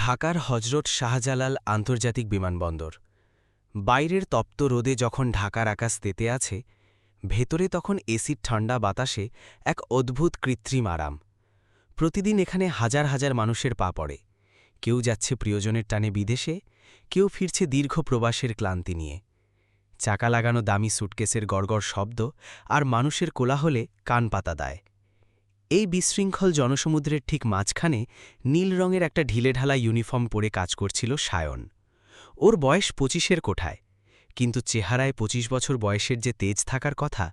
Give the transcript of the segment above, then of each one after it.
ঢাকার হজরত শাহজালাল আন্তর্জাতিক বিমানবন্দর। বাইরের তপ্ত রোদে যখন ঢাকার আকাশ তেতে আছে, ভেতরে তখন এসির ঠান্ডা বাতাসে এক অদ্ভুত কৃত্রিম আরাম। প্রতিদিন এখানে হাজার হাজার মানুষের পা পড়ে। কেউ যাচ্ছে প্রিয়জনের টানে বিদেশে, কেউ ফিরছে দীর্ঘ প্রবাসের ক্লান্তি নিয়ে। চাকা লাগানো দামি সুটকেসের গড়গড় শব্দ আর মানুষের কোলাহলে কান পাতা দেয়। এই বিশৃঙ্খল জনসমুদ্রের ঠিক মাঝখানে নীল রঙের একটা ঢিলেঢালা ইউনিফর্ম পরে কাজ করছিল সায়ন। ওর বয়স ২৫-এর কোঠায়, কিন্তু চেহারায় ২৫ বছর বয়সের যে তেজ থাকার কথা,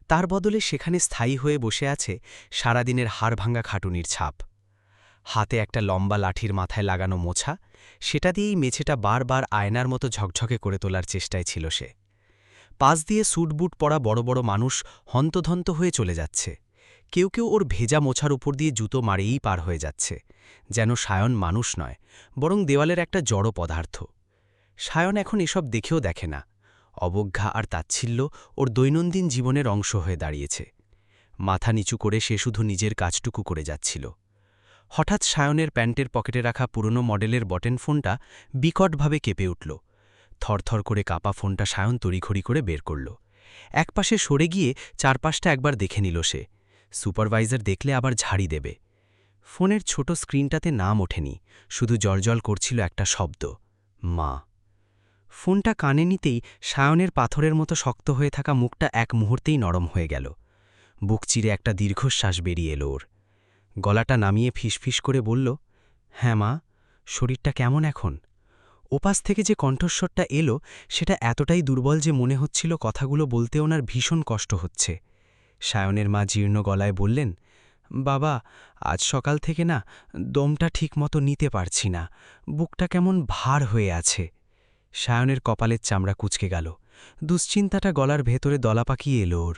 তার বদলে সেখানে স্থায়ী হয়ে বসে আছে সারাদিনের হাড়ভাঙ্গা খাটুনির ছাপ। হাতে একটা লম্বা লাঠির মাথায় লাগানো মোছা, সেটা দিয়েই মেঝেটা বারবার আয়নার মতো ঝকঝকে করে তোলার চেষ্টায় ছিল সে। পাশ দিয়ে স্যুট বুট পরা বড় বড় মানুষ হন্তধন্ত হয়ে চলে যাচ্ছে। কেউ কেউ ওর ভেজা মোছার উপর দিয়ে জুতো মারেই পার হয়ে যাচ্ছে, যেন সায়ন মানুষ নয়, বরং দেওয়ালের একটা জড় পদার্থ। সায়ন এখন এসব দেখেও দেখে না। অবজ্ঞা আর তাচ্ছিল্য ওর দৈনন্দিন জীবনের অংশ হয়ে দাঁড়িয়েছে। মাথা নিচু করে সে শুধু নিজের কাজটুকু করে যাচ্ছিল। হঠাৎ সায়নের প্যান্টের পকেটে রাখা পুরনো মডেলের বটন ফোনটা বিকটভাবে কেঁপে উঠল। থরথর করে কাঁপা ফোনটা সায়ন তড়িঘড়ি করে বের করল। একপাশে সরে গিয়ে চারপাশটা একবার দেখে নিল সে। সুপারভাইজার দেখলে আবার ঝাড়ি দেবে। ফোনের ছোট স্ক্রিনটাতে নাম ওঠেনি, শুধু জলজল করছিল একটা শব্দ, মা। ফোনটা কানে নিতেই সায়নের পাথরের মতো শক্ত হয়ে থাকা মুখটা এক মুহূর্তেই নরম হয়ে গেল। বুক চিরে একটা দীর্ঘশ্বাস বেরিয়ে এলো ওর। গলাটা নামিয়ে ফিসফিস করে বলল, হ্যাঁ মা, শরীরটা কেমন এখন? ওপাশ থেকে যে কণ্ঠস্বরটা এলো সেটা এতটাই দুর্বল যে মনে হচ্ছিল কথাগুলো বলতে ওনার ভীষণ কষ্ট হচ্ছে। সায়নের মা জীর্ণ গলায় বললেন, বাবা, আজ সকাল থেকে না দমটা ঠিকমতো নিতে পারছি না, বুকটা কেমন ভার হয়ে আছে। সায়নের কপালের চামড়া কুঁচকে গেল। দুশ্চিন্তাটা গলার ভেতরে দলা পাকিয়ে এলো ওর।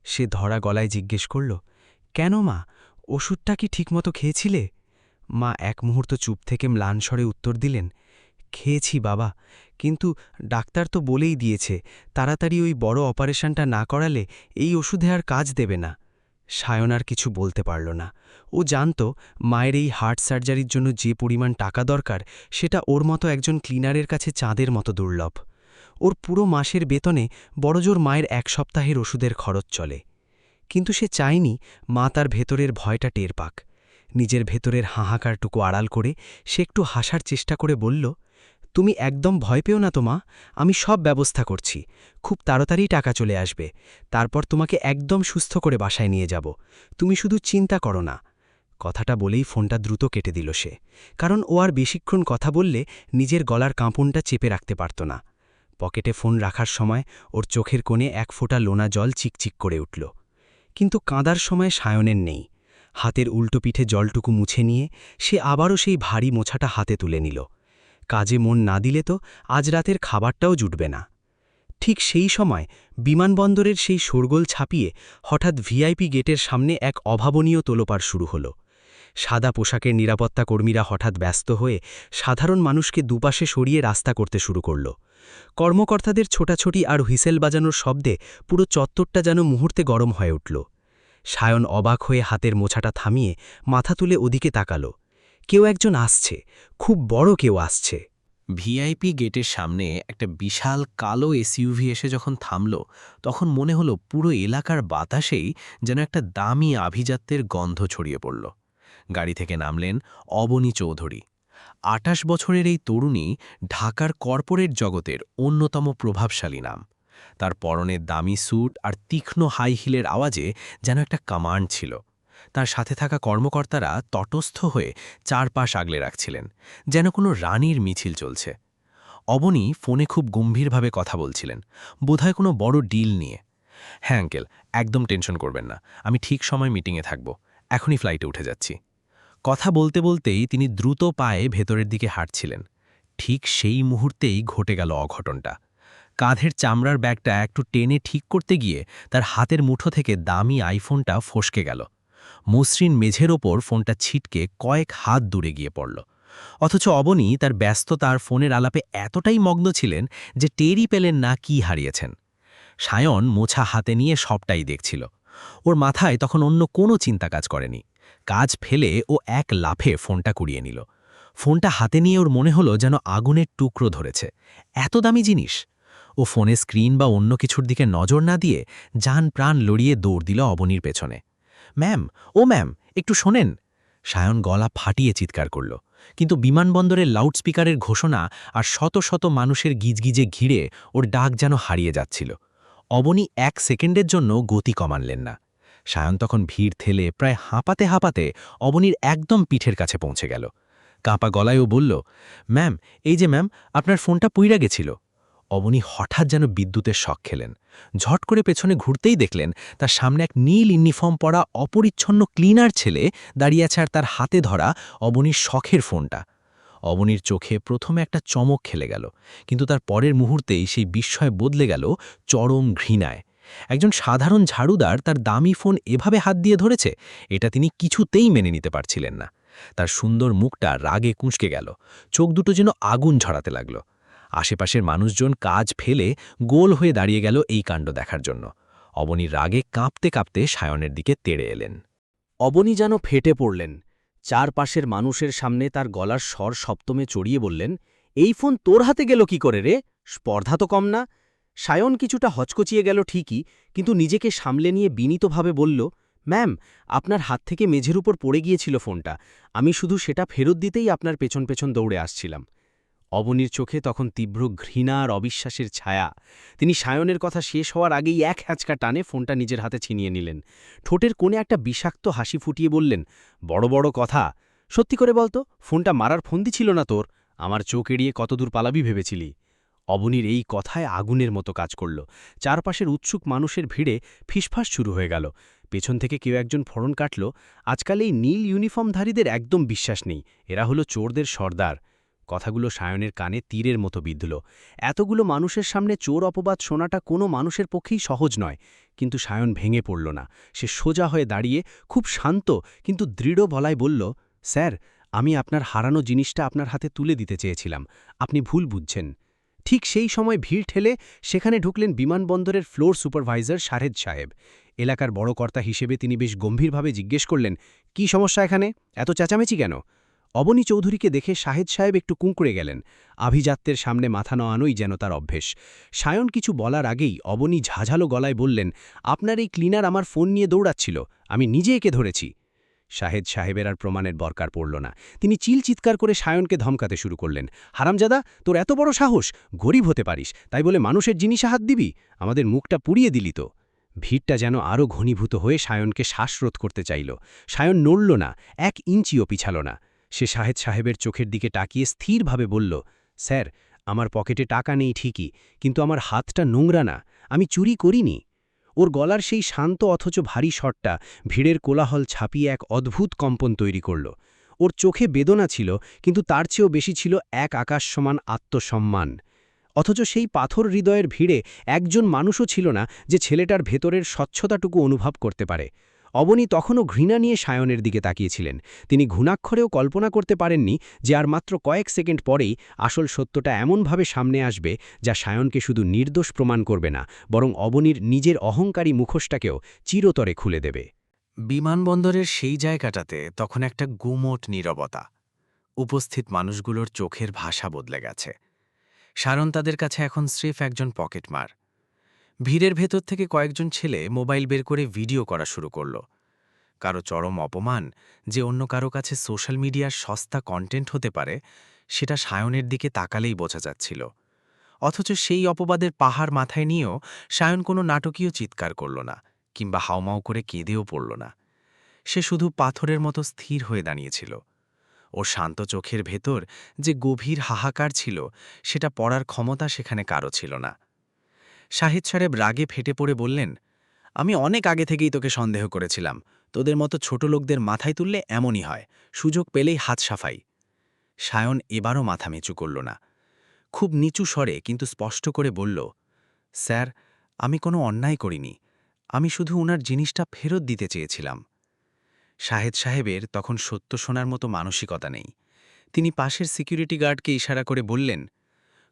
সে ধরা গলায় জিজ্ঞেস করল, কেন মা, ওষুধটা কি ঠিকমতো খেয়েছিলে? মা এক মুহূর্ত চুপ থেকে ম্লান স্বরে উত্তর দিলেন, খেয়েছি বাবা, কিন্তু ডাক্তার তো বলেই দিয়েছে তাড়াতাড়ি ওই বড় অপারেশনটা না করালে এই ওষুধে আর কাজ দেবে না। সায়ন আর কিছু বলতে পারল না। ও জানত মায়ের এই হার্ট সার্জারির জন্য যে পরিমাণ টাকা দরকার সেটা ওর মতো একজন ক্লিনারের কাছে চাঁদের মতো দুর্লভ। ওর পুরো মাসের বেতনে বড়জোর মায়ের এক সপ্তাহের ওষুধের খরচ চলে। কিন্তু সে চায়নি মা তার ভেতরের ভয়টা টের পাক। নিজের ভেতরের হাহাকারটুকু আড়াল করে সে একটু হাসার চেষ্টা করে বলল, তুমি একদম ভয় পেও না তো মা, আমি সব ব্যবস্থা করছি, খুব তাড়াতাড়ি টাকা চলে আসবে, তারপর তোমাকে একদম সুস্থ করে বাসায় নিয়ে যাব, তুমি শুধু চিন্তা করো না। কথাটা বলেই ফোনটা দ্রুত কেটে দিল সে, কারণ ও আর বেশিক্ষণ কথা বললে নিজের গলার কাঁপুনটা চেপে রাখতে পারত না। পকেটে ফোন রাখার সময় ওর চোখের কোণে এক ফোঁটা লোনা জল চিকচিক করে উঠল। কিন্তু কাঁদার সময় সায়নের নেই। হাতের উল্টো পিঠে জলটুকু মুছে নিয়ে সে আবারও সেই ভারী মোছাটা হাতে তুলে নিল। কাজে মন না দিলে তো আজ রাতের খাবারটাও জুটবে না। ঠিক সেই সময় বিমানবন্দরের সেই শোরগোল ছাপিয়ে হঠাৎ ভিআইপি গেটের সামনে এক অভাবনীয় তোলপাড় শুরু হল। সাদা পোশাকের নিরাপত্তা কর্মীরা হঠাৎ ব্যস্ত হয়ে সাধারণ মানুষকে দুপাশে সরিয়ে রাস্তা করতে শুরু করল। কর্মকর্তাদের ছোটাছুটি আর হুইসেল বাজানোর শব্দে পুরো চত্বরটা যেন মুহূর্তে গরম হয়ে উঠল। সায়ন অবাক হয়ে হাতের মোছাটা থামিয়ে মাথা তুলে ওদিকে তাকাল। কেউ একজন আসছে, খুব বড় কেউ আসছে। ভিআইপি গেটের সামনে একটা বিশাল কালো এসইউভি এসে যখন থামল, তখন মনে হলো পুরো এলাকার বাতাসেই যেন একটা দামি আভিজাত্যের গন্ধ ছড়িয়ে পড়ল। গাড়ি থেকে নামলেন অবনী চৌধুরী। ২৮ বছরের এই তরুণী ঢাকার কর্পোরেট জগতের অন্যতম প্রভাবশালী নাম। তার পরনের দামি স্যুট আর তীক্ষ্ণ হাই হিলের আওয়াজে যেন একটা কামান্ড ছিল। তার সাথে থাকা কর্মকর্তারা তটস্থ হয়ে চারপাশ আগলে রাখছিলেন, যেন কোনো রানীর মিছিল চলছে। অবনী ফোনে খুব গম্ভীরভাবে কথা বলছিলেন, বোধহয় কোনো বড় ডিল নিয়ে। হ্যাঁ আঙ্কেল, একদম টেনশন করবেন না, আমি ঠিক সময় মিটিংয়ে থাকব, এখনই ফ্লাইটে উঠে যাচ্ছি। কথা বলতে বলতেই তিনি দ্রুত পায়ে ভেতরের দিকে হাঁটছিলেন। ঠিক সেই মুহূর্তেই ঘটে গেল অঘটনটা। কাঁধের চামড়ার ব্যাগটা একটু টেনে ঠিক করতে গিয়ে তার হাতের মুঠো থেকে দামি আইফোনটা ফসকে গেল। মসৃণ মেঝের ওপর ফোনটা ছিটকে কয়েক হাত দূরে গিয়ে পড়ল। অথচ অবনী তার ব্যস্ততার ফোনের আলাপে এতটাই মগ্ন ছিলেন যে টেরই পেলেন না কি হারিয়েছেন। সায়ন মোছা হাতে নিয়ে সবটাই দেখছিল। ওর মাথায় তখন অন্য কোনো চিন্তা কাজ করেনি। কাজ ফেলে ও এক লাফে ফোনটা কুড়িয়ে নিল। ফোনটা হাতে নিয়ে ওর মনে হলো যেন আগুনের টুকরো ধরেছে। এত দামি জিনিস! ও ফোনে স্ক্রিন বা অন্য কিছুর দিকে নজর না দিয়ে জান প্রাণ লড়িয়ে দৌড় দিল অবনীর পেছনে। ম্যাম, ও ম্যাম, একটু শোনেন! সায়ন গলা ফাটিয়ে চিৎকার করল, কিন্তু বিমানবন্দরের লাউডস্পিকারের ঘোষণা আর শত শত মানুষের গিজগিজে ঘিরে ওর ডাক যেন হারিয়ে যাচ্ছিল। অবনী ১ সেকেন্ডের জন্য গতি কমানলেন না। সায়ন তখন ভিড় ঠেলে প্রায় হাঁপাতে হাঁপাতে অবনীর একদম পিঠের কাছে পৌঁছে গেল। কাঁপা গলায়ও বলল, ম্যাম, এই যে ম্যাম, আপনার ফোনটা পুইরা গেছিল। অবনী হঠাৎ যেন বিদ্যুতের শক খেলেন। ঝট করে পেছনে ঘুরতেই দেখলেন তার সামনে এক নীল ইউনিফর্ম পরা অপরিচ্ছন্ন ক্লিনার ছেলে দাঁড়িয়ে আছে, আর তার হাতে ধরা অবনীর শখের ফোনটা। অবনীর চোখে প্রথমে একটা চমক খেলে গেল, কিন্তু তার পরের মুহূর্তেই সেই বিস্ময় বদলে গেল চরম ঘৃণায়। একজন সাধারণ ঝাড়ুদার তার দামি ফোন এভাবে হাত দিয়ে ধরেছে, এটা তিনি কিছুতেই মেনে নিতে পারছিলেন না। তার সুন্দর মুখটা রাগে কুঁচকে গেল, চোখ দুটো যেন আগুন ঝরাতে লাগল। আশেপাশের মানুষজন কাজ ফেলে গোল হয়ে দাঁড়িয়ে গেল এই কাণ্ড দেখার জন্য। অবনীর রাগে কাঁপতে কাঁপতে সায়নের দিকে তেড়ে এলেন। অবনী যেন ফেটে পড়লেন। চারপাশের মানুষের সামনে তার গলার স্বর সপ্তমে চড়িয়ে বললেন, এই ফোন তোর হাতে গেল কি করে রে? স্পর্ধা তো কম না। সায়ন কিছুটা হচকচিয়ে গেল ঠিকই, কিন্তু নিজেকে সামলে নিয়ে বিনীতভাবে বলল, ম্যাম, আপনার হাত থেকে মেঝের উপর পড়ে গিয়েছিল ফোনটা। আমি শুধু সেটা ফেরত দিতেই আপনার পেছন পেছন দৌড়ে আসছিলাম। অবনীর চোখে তখন তীব্র ঘৃণা আর অবিশ্বাসের ছায়া। তিনি সায়নের কথা শেষ হওয়ার আগেই এক হ্যাঁচকা টানে ফোনটা নিজের হাতে ছিনিয়ে নিলেন। ঠোঁটের কোণে একটা বিষাক্ত হাসি ফুটিয়ে বললেন, বড় বড় কথা! সত্যি করে বলতো, ফোনটা মারার ফন্দি ছিল না তোর? আমার চোখ এড়িয়ে কতদূর পালাবি ভেবেছিলি? অবনীর এই কথায় আগুনের মতো কাজ করল। চারপাশের উৎসুক মানুষের ভিড়ে ফিসফাস শুরু হয়ে গেল। পেছন থেকে কেউ একজন ফড়ন কাটল, আজকাল এই নীল ইউনিফর্মধারীদের একদম বিশ্বাস নেই, এরা হলো চোরদের সর্দার। কথাগুলো সায়নের কানে তীরের মতো বিঁধল। এতগুলো মানুষের সামনে চোর অপবাদ শোনাটা কোনো মানুষের পক্ষেই সহজ নয়, কিন্তু সায়ন ভেঙে পড়ল না। সে সোজা হয়ে দাঁড়িয়ে খুব শান্ত কিন্তু দৃঢ় গলায় বলল, স্যার, আমি আপনার হারানো জিনিসটা আপনার হাতে তুলে দিতে চেয়েছিলাম, আপনি ভুল বুঝছেন। ঠিক সেই সময় ভিড় ঠেলে সেখানে ঢুকলেন বিমানবন্দরের ফ্লোর সুপারভাইজার শাহেদ সাহেব। এলাকার বড় কর্তা হিসেবে তিনি বেশ গম্ভীরভাবে জিজ্ঞেস করলেন, কি সমস্যা এখানে? এত চেঁচামেচি কেন? অবনী চৌধুরীকে দেখে শাহেদ সাহেব একটু কুঁকড়ে গেলেন। আভিজাত্যের সামনে মাথা নোয়ানোই যেন তার অভ্যেস। সায়ন কিছু বলার আগেই অবনী ঝাঝালো গলায় বললেন, আপনার এই ক্লিনার আমার ফোন নিয়ে দৌড়াচ্ছিল, আমি নিজে একে ধরেছি। শাহেদ সাহেবের আর প্রমাণের দরকার পড়ল না। তিনি চিৎকার করে সায়নকে ধমকাতে শুরু করলেন, হারামজাদা, তোর এত বড় সাহস! গরিব হতে পারিস, তাই বলে মানুষের জিনিসে হাত দিবি? আমাদের মুখটা পুড়িয়ে দিলি তো। ভিড়টা যেন আরও ঘনীভূত হয়ে সায়নকে শ্বাসরোধ করতে চাইল। সায়ন নড়ল না, 1 ইঞ্চিও পিছাল না। সে শাহেদ সাহেবের চোখের দিকে তাকিয়ে স্থিরভাবে বলল, স্যার, আমার পকেটে টাকা নেই ঠিকই, কিন্তু আমার হাতটা নোংরা না, আমি চুরি করিনি। ওর গলার সেই শান্ত অথচ ভারী স্বরটা ভিড়ের কোলাহল ছাপিয়ে এক অদ্ভুত কম্পন তৈরি করল। ওর চোখে বেদনা ছিল, কিন্তু তার চেয়েও বেশি ছিল এক আকাশসমান আত্মসম্মান। অথচ সেই পাথর হৃদয়ের ভিড়ে একজন মানুষও ছিল না যে ছেলেটার ভেতরের স্বচ্ছতাটুকু অনুভব করতে পারে। অবনী তখনও ঘৃণা নিয়ে সায়নের দিকে তাকিয়েছিলেন। তিনি ঘুণাক্ষরেও কল্পনা করতে পারেননি যে আর মাত্র কয়েক সেকেন্ড পরেই আসল সত্যটা এমনভাবে সামনে আসবে যা সায়নকে শুধু নির্দোষ প্রমাণ করবে না, বরং অবনীর নিজের অহংকারী মুখোশটাকেও চিরতরে খুলে দেবে। বিমানবন্দরের সেই জায়গাটাতে তখন একটা গুমোট নীরবতা। উপস্থিত মানুষগুলোর চোখের ভাষা বদলে গেছে। সায়ন তাদের কাছে এখন স্রেফ একজন পকেটমার। ভিড়ের ভেতর থেকে কয়েকজন ছেলে মোবাইল বের করে ভিডিও করা শুরু করল। কারো চরম অপমান যে অন্য কারো কাছে সোশ্যাল মিডিয়ার সস্তা কন্টেন্ট হতে পারে, সেটা সায়নের দিকে তাকালেই বোঝা যাচ্ছিল। অথচ সেই অপবাদের পাহাড় মাথায় নিয়েও সায়ন কোনো নাটকীয় চিৎকার করল না, কিংবা হাউমাউ করে কেঁদেও পড়ল না। সে শুধু পাথরের মতো স্থির হয়ে দাঁড়িয়েছিল। ওর শান্ত চোখের ভেতর যে গভীর হাহাকার ছিল, সেটা পড়ার ক্ষমতা সেখানে কারও ছিল না। শাহিদ সাহেব রাগে ফেটে পড়ে বললেন, আমি অনেক আগে থেকেই তোকে সন্দেহ করেছিলাম। তোদের মতো ছোট লোকদের মাথায় তুললে এমনই হয়, সুযোগ পেলেই হাত সাফাই। সায়ন এবারও মাথা নিচু করল না। খুব নিচু স্বরে কিন্তু স্পষ্ট করে বলল, স্যার, আমি কোনো অন্যায় করিনি, আমি শুধু উনার জিনিসটা ফেরত দিতে চেয়েছিলাম। শাহেদ সাহেবের তখন সত্য শোনার মতো মানসিকতা নেই। তিনি পাশের সিকিউরিটি গার্ডকে ইশারা করে বললেন,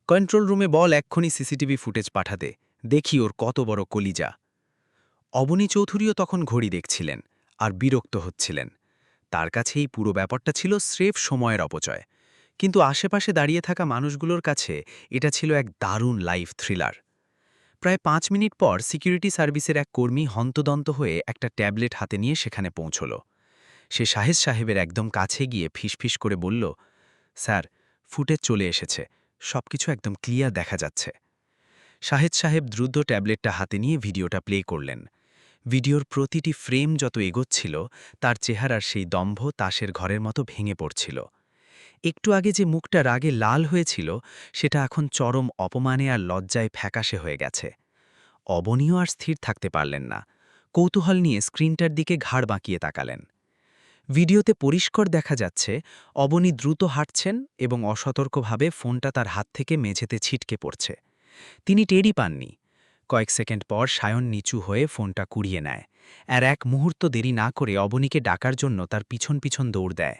কন্ট্রোল রুমে বল এক্ষুনি সিসিটিভি ফুটেজ পাঠাতে, দেখি ওর কত বড় কলিজা। অবনী চৌধুরীও তখন ঘড়ি দেখছিলেন আর বিরক্ত হচ্ছিলেন। তার কাছে এই পুরো ব্যাপারটা ছিল স্রেফ সময়ের অপচয়। কিন্তু আশেপাশে দাঁড়িয়ে থাকা মানুষগুলোর কাছে এটা ছিল এক দারুণ লাইভ থ্রিলার। প্রায় ৫ মিনিট পর সিকিউরিটি সার্ভিসের এক কর্মী হন্তদন্ত হয়ে একটা ট্যাবলেট হাতে নিয়ে সেখানে পৌঁছল। সে শাহেদ সাহেবের একদম কাছে গিয়ে ফিসফিস করে বলল, স্যার, ফুটেজ চলে এসেছে, সবকিছু একদম ক্লিয়ার দেখা যাচ্ছে। শাহেদ সাহেব দ্রুত ট্যাবলেটটা হাতে নিয়ে ভিডিওটা প্লে করলেন। ভিডিওর প্রতিটি ফ্রেম যত এগোচ্ছিল, তার চেহারার সেই দম্ভ তাসের ঘরের মতো ভেঙে পড়ছিল। একটু আগে যে মুখটা রাগে লাল হয়েছিল, সেটা এখন চরম অপমানে আর লজ্জায় ফ্যাকাশে হয়ে গেছে। অবনীও আর স্থির থাকতে পারলেন না। কৌতূহল নিয়ে স্ক্রিনটার দিকে ঘাড় বাঁকিয়ে তাকালেন। ভিডিওতে পরিষ্কার দেখা যাচ্ছে অবনী দ্রুত হাঁটছেন এবং অসতর্কভাবে ফোনটা তার হাত থেকে মেঝেতে ছিটকে পড়ছে। তিনি টেরই পাননি। কয়েক সেকেন্ড পর সায়ন নিচু হয়ে ফোনটা কুড়িয়ে নেয়, আর এক মুহূর্ত দেরি না করে অবনীকে ডাকার জন্য তার পিছন পিছন দৌড় দেয়।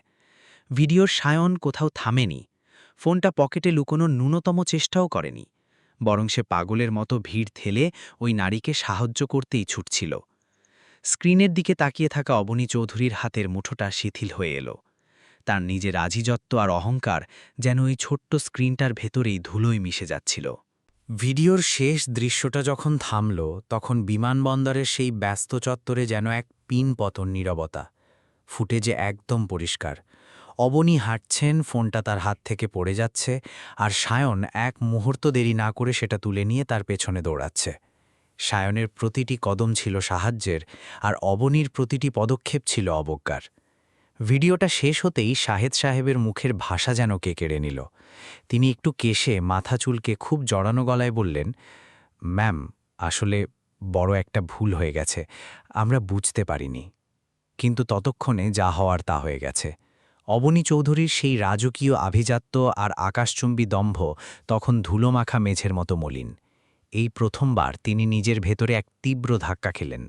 ভিডিওর সায়ন কোথাও থামেনি, ফোনটা পকেটে লুকোনোর ন্যূনতম চেষ্টাও করেনি, বরং সে পাগলের মতো ভিড় ঠেলে ওই নারীকে সাহায্য করতেই ছুটছিল। স্ক্রিনের দিকে তাকিয়ে থাকা অবনী চৌধুরীর হাতের মুঠোটা শিথিল হয়ে এলো। তার নিজের আজিজত্ব আর অহংকার যেন ওই ছোট্ট স্ক্রিনটার ভেতরেই ধুলোয় মিশে যাচ্ছিল। ভিডিওর শেষ দৃশ্যটা যখন থামল, তখন বিমানবন্দরের সেই ব্যস্ত চত্বরে যেন এক পিন পতন নীরবতা। ফুটেজে একদম পরিষ্কার, অবনী হাঁটছেন, ফোনটা তার হাত থেকে পড়ে যাচ্ছে, আর সায়ন এক মুহূর্ত দেরি না করে সেটা তুলে নিয়ে তার পেছনে দৌড়াচ্ছে। সায়নের প্রতিটি কদম ছিল সাহায্যের, আর অবনীর প্রতিটি পদক্ষেপ ছিল অবজ্ঞার। ভিডিওটা শেষ হতেই শাহেদ সাহেবের মুখের ভাষা যেন কেড়ে নিল। তিনি একটু কেশে মাথা চুলকে খুব জড়ানো গলায় বললেন, ম্যাম, আসলে বড় একটা ভুল হয়ে গেছে, আমরা বুঝতে পারিনি। কিন্তু ততক্ষণে যা হওয়ার তা হয়ে গেছে। অবনী চৌধুরীর সেই রাজকীয় আভিজাত্য আর আকাশচুম্বী দম্ভ তখন ধুলোমাখা মেঝের মতো মলিন। এই প্রথমবার তিনি নিজের ভেতরে এক তীব্র ধাক্কা খেলেন।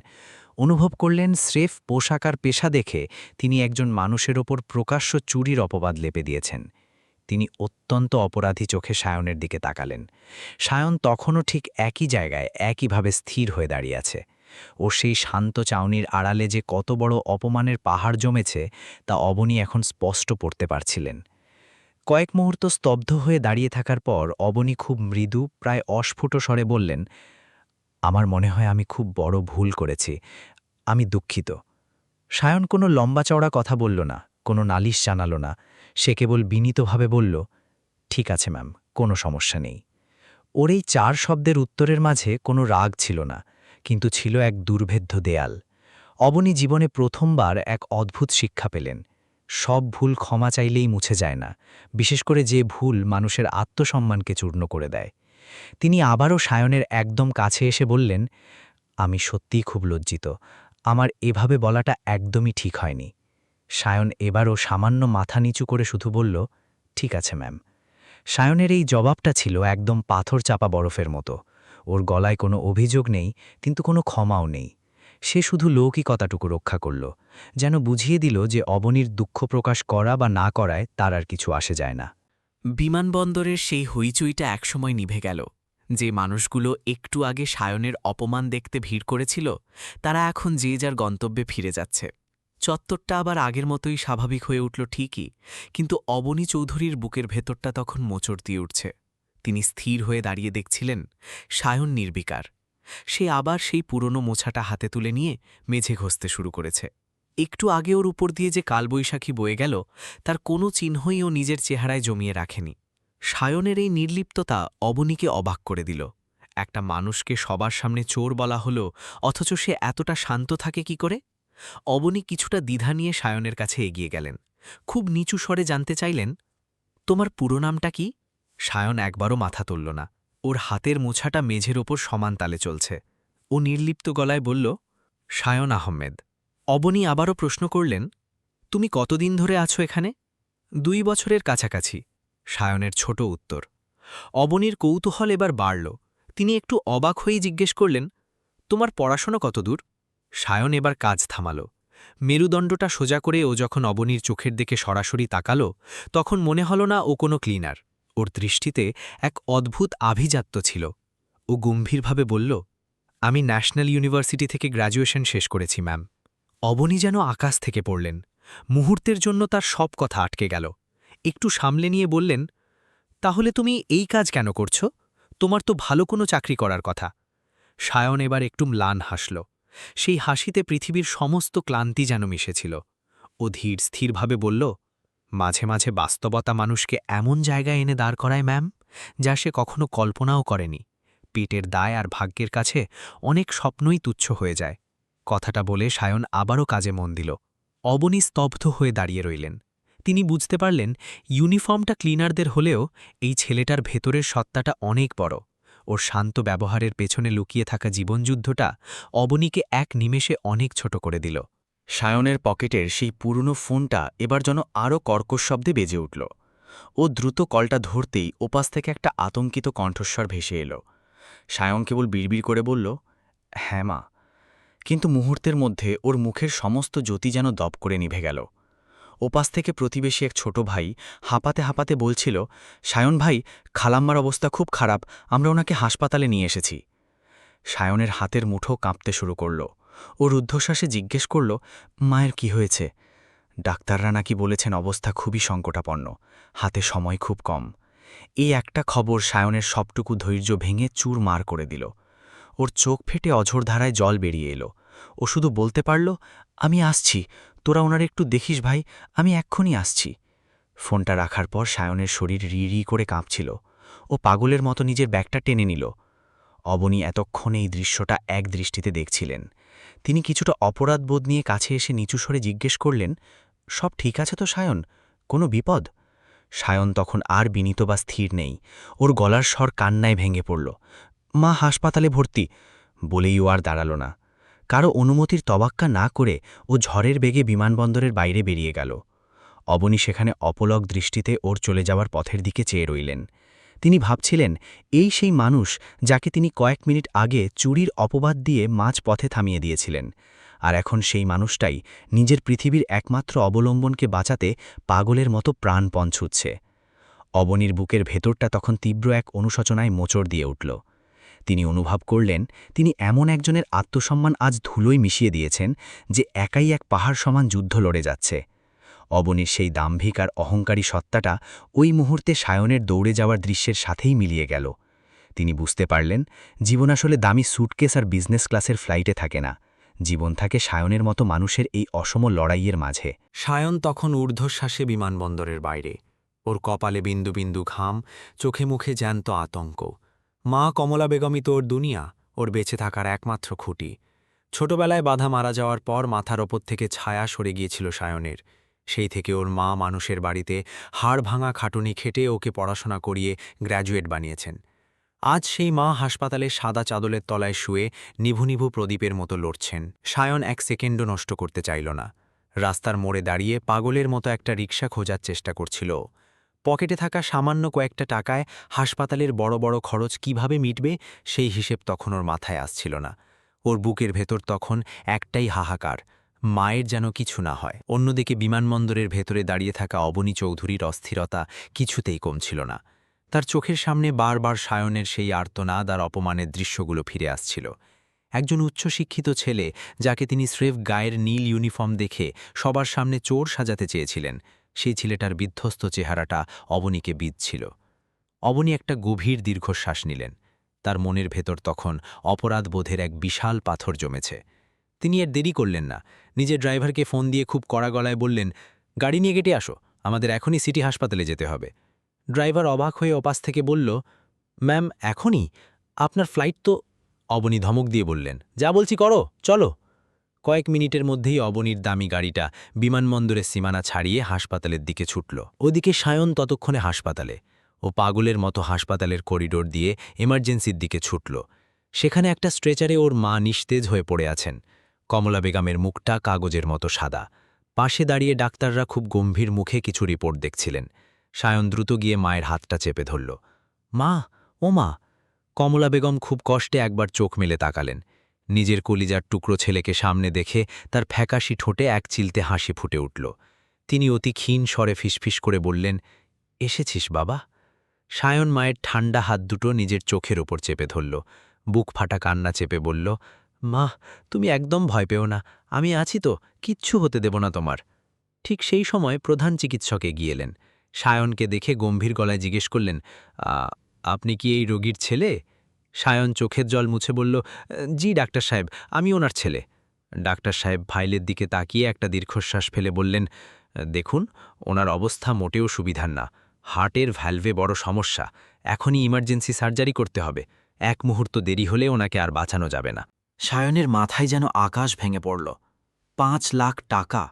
অনুভব করলেন স্রেফ পোশাক আর পেশা দেখে তিনি একজন মানুষের ওপর প্রকাশ্য চুরির অপবাদ লেপে দিয়েছেন। তিনি অত্যন্ত অপরাধী চোখে সায়নের দিকে তাকালেন। সায়ন তখনও ঠিক একই জায়গায় একইভাবে স্থির হয়ে দাঁড়িয়ে আছে। ও সেই শান্ত চাউনির আড়ালে যে কত বড় অপমানের পাহাড় জমেছে, তা অবনী এখন স্পষ্ট পড়তে পারছিলেন। কয়েক মুহূর্ত স্তব্ধ হয়ে দাঁড়িয়ে থাকার পর অবনী খুব মৃদু, প্রায় অস্ফুট স্বরে বললেন, আমার মনে হয় আমি খুব বড় ভুল করেছি, আমি দুঃখিত। সায়ন কোনো লম্বা চওড়া কথা বলল না, কোনো নালিশ জানালো না। সে কেবল বিনীতভাবে বলল, ঠিক আছে ম্যাম, কোনো সমস্যা নেই। ওর এই 4 শব্দের উত্তরের মাঝে কোনো রাগ ছিল না, কিন্তু ছিল এক দুর্ভেদ্য দেয়াল। অবনী জীবনে প্রথমবার এক অদ্ভুত শিক্ষা পেলেন। সব ভুল ক্ষমা চাইলেই মুছে যায় না, বিশেষ করে যে ভুল মানুষের আত্মসম্মানকে চূর্ণ করে দেয়। তিনি আবারও সায়নের একদম কাছে এসে বললেন, আমি সত্যিই খুব লজ্জিত, আমার এভাবে বলাটা একদমই ঠিক হয়নি। সায়ন এবারও সামান্য মাথা নিচু করে শুধু বলল, ঠিক আছে ম্যাম। সায়নের এই জবাবটা ছিল একদম পাথর চাপা বরফের মতো। ওর গলায় কোনো অভিযোগ নেই, কিন্তু কোনো ক্ষমাও নেই। সে শুধু লৌকিকতাটুকু রক্ষা করল, যেন বুঝিয়ে দিল যে অবনীর দুঃখ প্রকাশ করা বা না করায় তার আর কিছু আসে যায় না। বিমানবন্দরের সেই হইচইটা একসময় নিভে গেল। যে মানুষগুলো একটু আগে সায়নের অপমান দেখতে ভিড় করেছিল, তারা এখন যে যার গন্তব্যে ফিরে যাচ্ছে। চত্বরটা আবার আগের মতোই স্বাভাবিক হয়ে উঠল ঠিকই, কিন্তু অবনী চৌধুরীর বুকের ভেতরটা তখন মোচড় দিয়ে উঠছে। তিনি স্থির হয়ে দাঁড়িয়ে দেখছিলেন, সায়ন নির্বিকার। সে আবার সেই পুরনো মোছাটা হাতে তুলে নিয়ে মেঝে ঘষতে শুরু করেছে। একটু আগে ওর উপর দিয়ে যে কালবৈশাখী বয়ে গেল, তার কোনো চিহ্নই ও নিজের চেহারায় জমিয়ে রাখেনি। সায়নের এই নির্লিপ্ততা অবনীকে অবাক করে দিল। একটা মানুষকে সবার সামনে চোর বলা হলো, অথচ সে এতটা শান্ত থাকে কি করে? অবনী কিছুটা দ্বিধা নিয়ে সায়নের কাছে এগিয়ে গেলেন। খুব নিচু স্বরে জানতে চাইলেন, তোমার পুরো নামটা কি? সায়ন একবারও মাথা তুলল না। ওর হাতের মোছাটা মেঝের ওপর সমান তালে চলছে। ও নির্লিপ্ত গলায় বলল, সায়ন আহমেদ। অবনী আবারও প্রশ্ন করলেন, তুমি কতদিন ধরে আছো এখানে? 2 বছরের কাছাকাছি, সায়নের ছোট উত্তর। অবনীর কৌতূহল এবার বাড়ল। তিনি একটু অবাক হয়ে জিজ্ঞেস করলেন, তোমার পড়াশোনা কতদূর? সায়ন এবার কাজ থামাল। মেরুদণ্ডটা সোজা করে ও যখন অবনীর চোখের দিকে সরাসরি তাকাল, তখন মনে হল না ও কোনো ক্লিনার। ওর দৃষ্টিতে এক অদ্ভুত আভিজাত্য ছিল। ও গম্ভীরভাবে বলল, আমি ন্যাশনাল ইউনিভার্সিটি থেকে গ্র্যাজুয়েশন শেষ করেছি ম্যাম। অবনী যেন আকাশ থেকে পড়লেন। মুহূর্তের জন্য তার সব কথা আটকে গেল। একটু সামলে নিয়ে বললেন, তাহলে তুমি এই কাজ কেন করছো? তোমার তো ভালো কোনো চাকরি করার কথা। সায়ন এবার একটু ম্লান হাসল। সেই হাসিতে পৃথিবীর সমস্ত ক্লান্তি যেন মিশেছিল। ও ধীর স্থিরভাবে বলল, মাঝে মাঝে বাস্তবতা মানুষকে এমন জায়গায় এনে দাঁড় করায় ম্যাম, যা সে কখনো কল্পনাও করেনি। পেটের দায় আর ভাগ্যের কাছে অনেক স্বপ্নই তুচ্ছ হয়ে যায়। কথাটা বলে সায়ন আবারও কাজে মন দিল। অবনী স্তব্ধ হয়ে দাঁড়িয়ে রইলেন। তিনি বুঝতে পারলেন ইউনিফর্মটা ক্লিনারদের হলেও এই ছেলেটার ভেতরের সত্তাটা অনেক বড়। ওর শান্ত ব্যবহারের পেছনে লুকিয়ে থাকা জীবনযুদ্ধটা অবনীকে এক নিমেষে অনেক ছোট করে দিল। সায়নের পকেটের সেই পুরনো ফোনটা এবার যেন আরও কর্কশ শব্দে বেজে উঠল। ও দ্রুত কলটা ধরতেই ওপাশ থেকে একটা আতঙ্কিত কণ্ঠস্বর ভেসে এলো। সায়ন কেবল বিড়বিড় করে বলল, হ্যাঁ মা। কিন্তু মুহূর্তের মধ্যে ওর মুখের সমস্ত জ্যোতি যেন দপ করে নিভে গেল। ওপাশ থেকে প্রতিবেশী এক ছোট ভাই হাঁপাতে হাঁপাতে বলছিল, সায়ন ভাই, খালাম্মার অবস্থা খুব খারাপ, আমরা ওনাকে হাসপাতালে নিয়ে এসেছি। সায়নের হাতের মুঠো কাঁপতে শুরু করল। ও রুদ্ধশ্বাসে জিজ্ঞেস করল, মায়ের কি হয়েছে? ডাক্তাররা নাকি বলেছেন অবস্থা খুবই সংকটাপন্ন, হাতে সময় খুব কম। এই একটা খবর সায়নের সবটুকু ধৈর্য ভেঙে চুরমার করে দিল। ওর চোখ ফেটে অঝোর ধারায় জল বেরিয়ে এলো। ও শুধু বলতে পারল, আমি আসছি, তোরা ওনার একটু দেখিস ভাই, আমি এক্ষুনি আসছি। ফোনটা রাখার পর সায়নের শরীর রি করে কাঁপছিল। ও পাগলের মতো নিজের ব্যাগটা টেনে নিল। অবনী এতক্ষণে এই দৃশ্যটা এক দৃষ্টিতে দেখছিলেন। তিনি কিছুটা অপরাধবোধ নিয়ে কাছে এসে নিচু স্বরে জিজ্ঞেস করলেন, সব ঠিক আছে তো সায়ন, কোনো বিপদ? সায়ন তখন আর বিনীত বা স্থির নেই। ওর গলার স্বর কান্নায় ভেঙে পড়ল। মা হাসপাতালে ভর্তি বলেই ও আর দাঁড়াল না। কারো অনুমতির তবাক্কা না করে ও ঝড়ের বেগে বিমানবন্দরের বাইরে বেরিয়ে গেল। অবনী সেখানে অপলক দৃষ্টিতে ওর চলে যাওয়ার পথের দিকে চেয়ে রইলেন। তিনি ভাবছিলেন, এই সেই মানুষ যাকে তিনি কয়েক মিনিট আগে চুরির অপবাদ দিয়ে মাঝ পথে থামিয়ে দিয়েছিলেন। আর এখন সেই মানুষটাই নিজের পৃথিবীর একমাত্র অবলম্বনকে বাঁচাতে পাগলের মতো প্রাণপণ ছুটছে। অবনীর বুকের ভেতরটা তখন তীব্র এক অনুশোচনায় মোচড় দিয়ে উঠল। তিনি অনুভব করলেন, তিনি এমন একজনের আত্মসম্মান আজ ধুলোয় মিশিয়ে দিয়েছেন, যে একাই এক পাহাড় সমান যুদ্ধ লড়ে যাচ্ছে। অবনীর সেই দাম্ভিক আর অহংকারী সত্তাটা ওই মুহূর্তে সায়নের দৌড়ে যাওয়ার দৃশ্যের সাথেই মিলিয়ে গেল। তিনি বুঝতে পারলেন, জীবন আসলে দামি স্যুটকেস আর বিজনেস ক্লাসের ফ্লাইটে থাকে না, জীবন থাকে সায়নের মতো মানুষের এই অসম লড়াইয়ের মাঝে। সায়ন তখন ঊর্ধ্বশ্বাসে বিমানবন্দরের বাইরে। ওর কপালে বিন্দু বিন্দু ঘাম, চোখে মুখে জ্যান্ত আতঙ্ক। মা কমলা বেগমই তো ওর দুনিয়া, ওর বেঁচে থাকার একমাত্র খুঁটি। ছোটবেলায় বাধা মারা যাওয়ার পর মাথার ওপর থেকে ছায়া সরে গিয়েছিল সায়নের। সেই থেকে ওর মা মানুষের বাড়িতে হাড় ভাঙা খাটুনি খেটে ওকে পড়াশোনা করিয়ে গ্র্যাজুয়েট বানিয়েছেন। আজ সেই মা হাসপাতালে সাদা চাদলের তলায় শুয়ে নিভু নিভু প্রদীপের মতো লড়ছেন। সায়ন এক সেকেন্ডও নষ্ট করতে চাইল না। রাস্তার মোড়ে দাঁড়িয়ে পাগলের মতো একটা রিকশা খোঁজার চেষ্টা করছিল। পকেটে থাকা সামান্য কয়েকটা টাকায় হাসপাতালের বড় বড় খরচ কিভাবে মিটবে সেই হিসেব তখন ওর মাথায় আসছিল না। ওর বুকের ভেতর তখন একটাই হাহাকার, মায়ের যেন কিছু না হয়। অন্যদিকে বিমানবন্দরের ভেতরে দাঁড়িয়ে থাকা অবনী চৌধুরীর অস্থিরতা কিছুতেই কমছিল না। তার চোখের সামনে বারবার সায়নের সেই আর্তনাদ আর অপমানের দৃশ্যগুলো ফিরে আসছিল। একজন উচ্চশিক্ষিত ছেলে, যাকে তিনি স্রেফ গায়ের নীল ইউনিফর্ম দেখে সবার সামনে চোর সাজাতে চেয়েছিলেন, সেই ছেলেটার বিধ্বস্ত চেহারাটা অবনীকে বিঁধছিল। অবনী একটা গভীর দীর্ঘশ্বাস নিলেন। তার মনের ভেতর তখন অপরাধবোধের এক বিশাল পাথর জমেছে। তিনি এর দেরি করলেন না। নিজের ড্রাইভারকে ফোন দিয়ে খুব কড়া গলায় বললেন, গাড়ি নিয়ে গেটে আসো, আমাদের এখনই সিটি হাসপাতালে যেতে হবে। ড্রাইভার অবাক হয়ে ওপাশ থেকে বলল, ম্যাম এখনই? আপনার ফ্লাইট তো। অবনী ধমক দিয়ে বললেন, যা বলছি করো, চলো। কয়েক মিনিটের মধ্যেই অবনীর দামি গাড়িটা বিমানবন্দরের সীমানা ছাড়িয়ে হাসপাতালের দিকে ছুটল। ওদিকে সায়ন ততক্ষণে হাসপাতালে। ও পাগলের মতো হাসপাতালের করিডোর দিয়ে এমার্জেন্সির দিকে ছুটল। সেখানে একটা স্ট্রেচারে ওর মা নিস্তেজ হয়ে পড়ে আছেন। কমলা বেগমের মুখটা কাগজের মতো সাদা। পাশে দাঁড়িয়ে ডাক্তাররা খুব গম্ভীর মুখে কিছু রিপোর্ট দেখছিলেন। সায়ন দ্রুত গিয়ে মায়ের হাতটা চেপে ধরল। মা, ও মা! কমলা বেগম খুব কষ্টে একবার চোখ মেলে তাকালেন। নিজের কলিজার টুকরো ছেলেকে সামনে দেখে তার ফ্যাকাশি ঠোঁটে এক চিলতে হাসি ফুটে উঠল। তিনি অতি ক্ষীণ স্বরে ফিসফিস করে বললেন, এসেছিস বাবা? সায়ন মায়ের ঠান্ডা হাত দুটো নিজের চোখের ওপর চেপে ধরল। বুক ফাটা কান্না চেপে বলল, মা, তুমি একদম ভয় পেও না, আমি আছি তো, কিচ্ছু হতে দেব না তোমার। ঠিক সেই সময় প্রধান চিকিৎসক এগিয়ে এলেন। সায়নকে দেখে গম্ভীর গলায় জিজ্ঞেস করলেন, আপনি কি এই রোগীর ছেলে? সায়ন চোখের জল মুছে বলল, জি ডাক্তার সাহেব, আমি ওনার ছেলে। ডাক্তার সাহেব ফাইলের দিকে তাকিয়ে একটা দীর্ঘশ্বাস ফেলে বললেন, দেখুন, ওনার অবস্থা মোটেও সুবিধার না। হার্টের ভ্যালভে বড় সমস্যা, এখনই ইমার্জেন্সি সার্জারি করতে হবে। এক মুহূর্ত দেরি হলে ওনাকে আর বাঁচানো যাবে না। সায়নের মাথায় যেন আকাশ ভেঙে পড়ল। 5 লাখ টাকা!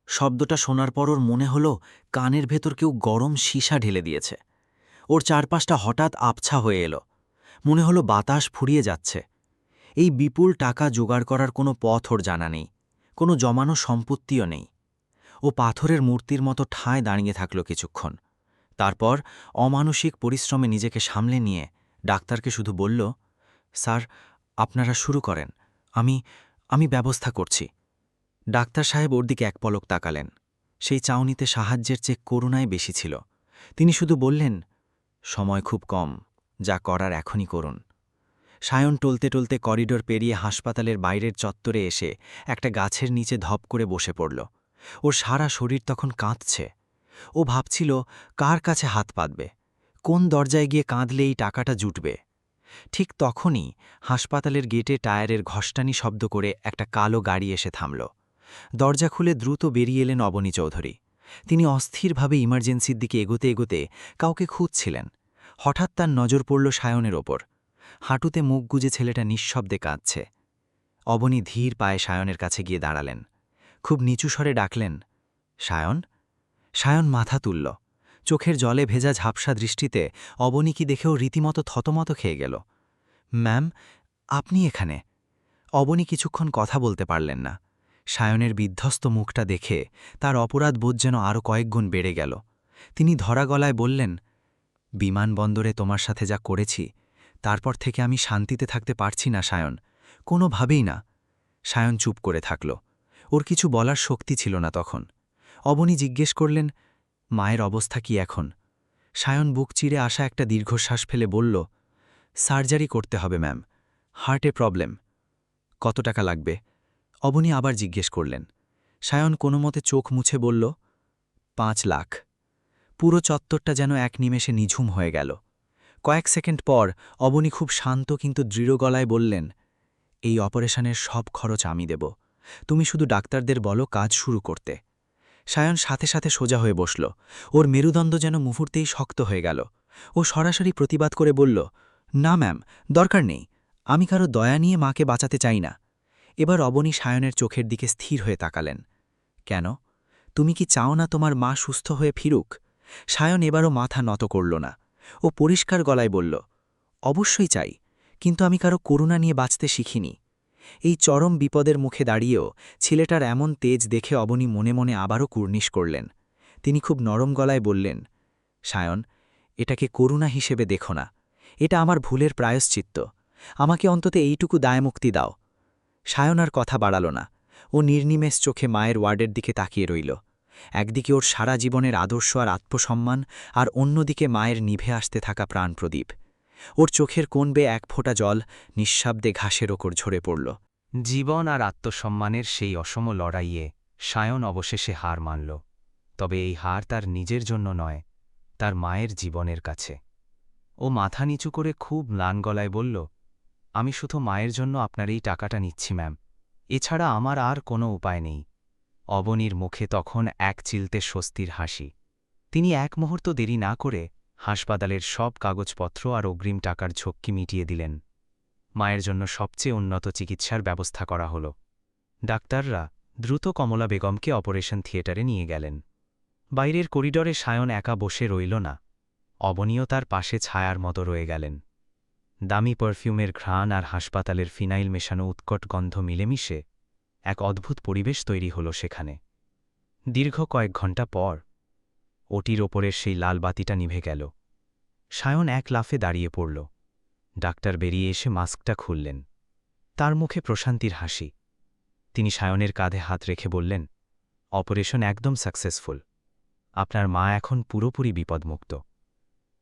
শব্দটা শোনার পর ওর মনে হলো কানের ভেতর কেউ গরম সীসা ঢেলে দিয়েছে। ওর চারপাশটা হঠাৎ আবছা হয়ে এলো। মনে হলো বাতাস ফুরিয়ে যাচ্ছে। এই বিপুল টাকা জোগাড় করার কোনো পথ ওর জানা নেই, কোনো জমানো সম্পত্তিও নেই। ও পাথরের মূর্তির মতো ঠায় দাঁড়িয়ে থাকল কিছুক্ষণ। তারপর অমানসিক পরিশ্রমে নিজেকে সামলে নিয়ে ডাক্তারকে শুধু বলল, স্যার, আপনারা শুরু করেন, আমি ব্যবস্থা করছি। ডাক্তার সাহেব ওর দিকে এক পলক তাকালেন। সেই চাউনিতে সাহায্যের চেয়ে করুণাই বেশি ছিল। তিনি শুধু বললেন, সময় খুব কম, যা করার এখনই করুন। সায়ন টলতে টলতে করিডোর পেরিয়ে হাসপাতালের বাইরের চত্বরে এসে একটা গাছের নিচে ধপ করে বসে পড়ল। ওর সারা শরীর তখন কাঁদছে। ও ভাবছিল কার কাছে হাত পাতবে, কোন দরজায় গিয়ে কাঁদলে এই টাকাটা জুটবে। ঠিক তখনই হাসপাতালের গেটে টায়ারের ঘষ্টানি শব্দ করে একটা কালো গাড়ি এসে থামল। দরজা খুলে দ্রুত বেরিয়ে এলেন অবনী চৌধুরী। তিনি অস্থিরভাবে ইমার্জেন্সির দিকে এগোতে এগোতে কাউকে খুঁজছিলেন। হঠাৎ তার নজর পড়ল সায়নের ওপর। হাঁটুতে মুখ গুজে ছেলেটা নিঃশব্দে কাঁদছে। অবনী ধীর পায়ে সায়নের কাছে গিয়ে দাঁড়ালেন। খুব নিচু স্বরে ডাকলেন, সায়ন। সায়ন মাথা তুলল। চোখের জলে ভেজা ঝাপসা দৃষ্টিতে অবনীকে দেখেও রীতিমতো থতমত খেয়ে গেল। ম্যাম, আপনি এখানে? অবনী কিছুক্ষণ কথা বলতে পারলেন না। সায়নের বিধ্বস্ত মুখটা দেখে তার অপরাধ বোধ যেন আরও কয়েকগুণ বেড়ে গেল। তিনি ধরা গলায় বললেন, বিমানবন্দরে তোমার সাথে যা করেছি, তারপর থেকে আমি শান্তিতে থাকতে পারছি না সায়ন, কোনোভাবেই না। সায়ন চুপ করে থাকল। ওর কিছু বলার শক্তি ছিল না তখন। অবনী জিজ্ঞেস করলেন, মায়ের অবস্থা কি এখন? সায়ন বুক চিরে আসা একটা দীর্ঘশ্বাস ফেলে বলল, সার্জারি করতে হবে ম্যাম, হার্টে প্রবলেম। কত টাকা লাগবে? অবনী আবার জিজ্ঞেস করলেন। সায়ন কোনোমতে চোখ মুছে বলল, 5 লাখ। পুরো চত্বরটা যেন এক নিমেষে নিঝুম হয়ে গেল। কয়েক সেকেন্ড পর অবনী খুব শান্ত কিন্তু দৃঢ় গলায় বললেন, এই অপারেশনের সব খরচ আমি দেব, তুমি শুধু ডাক্তারদের বলো কাজ শুরু করতে। সায়ন সাথে সাথে সোজা হয়ে বসল। ওর মেরুদণ্ড যেন মুহূর্তেই শক্ত হয়ে গেল। ও সরাসরি প্রতিবাদ করে বলল, না ম্যাম, দরকার নেই, আমি কারো দয়া নিয়ে মাকে বাঁচাতে চাই না। এবার অবনী সায়নের চোখের দিকে স্থির হয়ে তাকালেন। কেন? তুমি কি চাও না তোমার মা সুস্থ হয়ে ফিরুক? সায়ন এবারও মাথা নত করল না। ও পরিষ্কার গলায় বলল, অবশ্যই চাই, কিন্তু আমি কারো করুণা নিয়ে বাঁচতে শিখিনি। এই চরম বিপদের মুখে দাঁড়িয়েও ছেলেটার এমন তেজ দেখে অবনী মনে মনে আবারও কুর্নিশ করলেন। তিনি খুব নরম গলায় বললেন, সায়ন, এটাকে করুণা হিসেবে দেখো না, এটা আমার ভুলের প্রায়শ্চিত্ত। আমাকে অন্তত এইটুকু দায়মুক্তি দাও। সায়ন আর কথা বাড়াল না। ও নির্নিমেষ চোখে মায়ের ওয়ার্ডের দিকে তাকিয়ে রইল। একদিকে ওর সারা জীবনের আদর্শ আর আত্মসম্মান, আর অন্যদিকে মায়ের নিভে আসতে থাকা প্রাণপ্রদীপ। ওর চোখের কোণ বেয়ে এক ফোঁটা জল নিঃশব্দে ঘাসের ওপর ঝরে পড়ল। জীবন আর আত্মসম্মানের সেই অসম লড়াইয়ে সায়ন অবশেষে হার মানল। তবে এই হার তার নিজের জন্য নয়, তার মায়ের জীবনের কাছে। ও মাথা নিচু করে খুব ম্লান গলায় বলল, আমি শুধু মায়ের জন্য আপনার এই টাকাটা নিচ্ছি ম্যাম, এছাড়া আমার আর কোনো উপায় নেই। অবনীর মুখে তখন এক চিলতে স্বস্তির হাসি। তিনি এক মুহূর্ত দেরি না করে হাসপাতালের সব কাগজপত্র আর অগ্রিম টাকার ঝক্কি মিটিয়ে দিলেন। মায়ের জন্য সবচেয়ে উন্নত চিকিৎসার ব্যবস্থা করা হল। ডাক্তাররা দ্রুত কমলা বেগমকে অপারেশন থিয়েটারে নিয়ে গেলেন। বাইরের করিডরে সায়ন একা বসে রইল না, অবনীও তার পাশে ছায়ার মতো রয়ে গেলেন। দামি পারফিউমের ঘ্রাণ আর হাসপাতালের ফিনাইল মেশানো উৎকট গন্ধ মিলেমিশে এক অদ্ভুত পরিবেশ তৈরি হল সেখানে। দীর্ঘ কয়েক ঘণ্টা পর ওটির ওপরের সেই লাল বাতিটা নিভে গেল। সায়ন এক লাফে দাঁড়িয়ে পড়ল। ডাক্তার বেরিয়ে এসে মাস্কটা খুললেন। তার মুখে প্রশান্তির হাসি। তিনি সায়নের কাঁধে হাত রেখে বললেন, অপারেশন একদম সাকসেসফুল, আপনার মা এখন পুরোপুরি বিপদমুক্ত।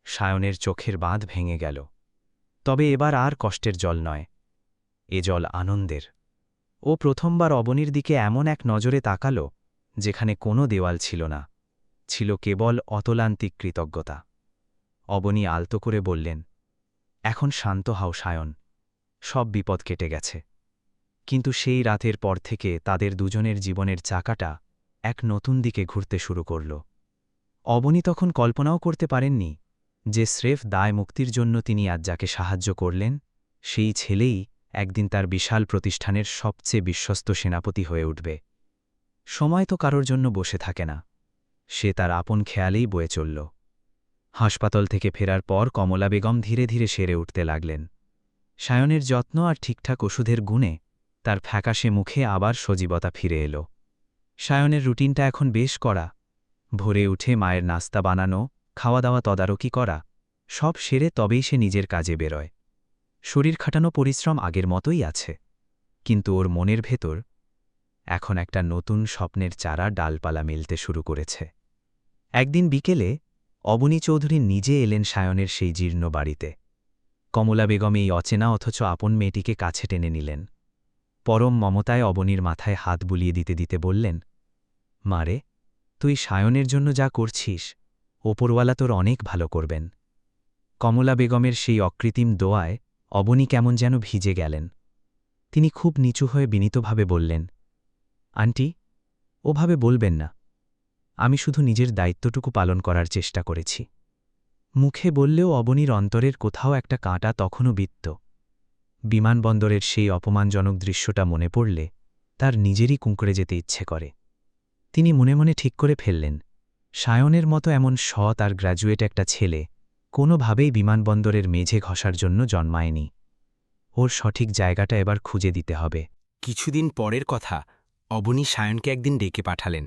সায়নের চোখের বাঁধ ভেঙে গেল। তবে এবার আর কষ্টের জল নয়, এ জল আনন্দের। ও প্রথমবার অবনীর দিকে এমন এক নজরে তাকাল যেখানে কোনো দেওয়াল ছিল না, ছিল কেবল অতলান্তিক কৃতজ্ঞতা। অবনী আলতো করে বললেন, এখন শান্ত হও সায়ন, সব বিপদ কেটে গেছে। কিন্তু সেই রাতের পর থেকে তাদের দুজনের জীবনের চাকাটা এক নতুন দিকে ঘুরতে শুরু করল। অবনী তখন কল্পনাও করতে পারেননি যে স্রেফ দায় মুক্তির জন্য তিনি আজ যাকে সাহায্য করলেন, সেই ছেলেই একদিন তার বিশাল প্রতিষ্ঠানের সবচেয়ে বিশ্বস্ত সেনাপতি হয়ে উঠবে। সময় তো কারোর জন্য বসে থাকে না, সে তার আপন খেয়ালেই বয়ে চলল। হাসপাতাল থেকে ফেরার পর কমলা বেগম ধীরে ধীরে সেরে উঠতে লাগলেন। সায়নের যত্ন আর ঠিকঠাক ওষুধের গুণে তার ফ্যাকাশে মুখে আবার সজীবতা ফিরে এল। সায়নের রুটিনটা এখন বেশ করা, ভোরে উঠে মায়ের নাস্তা বানানো, খাওয়া দাওয়া তদারকি করা, সব সেরে তবেই সে নিজের কাজে বেরোয়। শরীর খাটানো পরিশ্রম আগের মতোই আছে, কিন্তু ওর মনের ভেতর এখন একটা নতুন স্বপ্নের চারা ডালপালা মেলতে শুরু করেছে। একদিন বিকেলে অবনী চৌধুরী নিজে এলেন সায়নের সেই জীর্ণ বাড়িতে। কমলা বেগম এই অচেনা অথচ আপন মেয়েটিকে কাছে টেনে নিলেন। পরম মমতায় অবনীর মাথায় হাত বুলিয়ে দিতে দিতে বললেন, মারে, তুই সায়নের জন্য যা করছিস, ওপরওয়ালা তোর অনেক ভালো করবেন। কমলা বেগমের সেই অকৃত্রিম দোয়ায় অবনী কেমন যেন ভিজে গেলেন। তিনি খুব নিচু হয়ে বিনীতভাবে বললেন, আন্টি, ওভাবে বলবেন না, আমি শুধু নিজের দায়িত্বটুকু পালন করার চেষ্টা করেছি। মুখে বললেও অবনীর অন্তরের কোথাও একটা কাঁটা তখনও বিত্ত। বিমানবন্দরের সেই অপমানজনক দৃশ্যটা মনে পড়লে তার নিজেরই কুঁকড়ে যেতে ইচ্ছে করে। তিনি মনে মনে ঠিক করে ফেললেন, সায়নের মতো এমন সৎ আর গ্র্যাজুয়েট একটা ছেলে কোনোভাবেই বিমানবন্দরের মেঝে ঘষার জন্য জন্মায়নি। ওর সঠিক জায়গাটা এবার খুঁজে দিতে হবে। কিছুদিন পরের কথা, অবনী সায়নকে একদিন ডেকে পাঠালেন।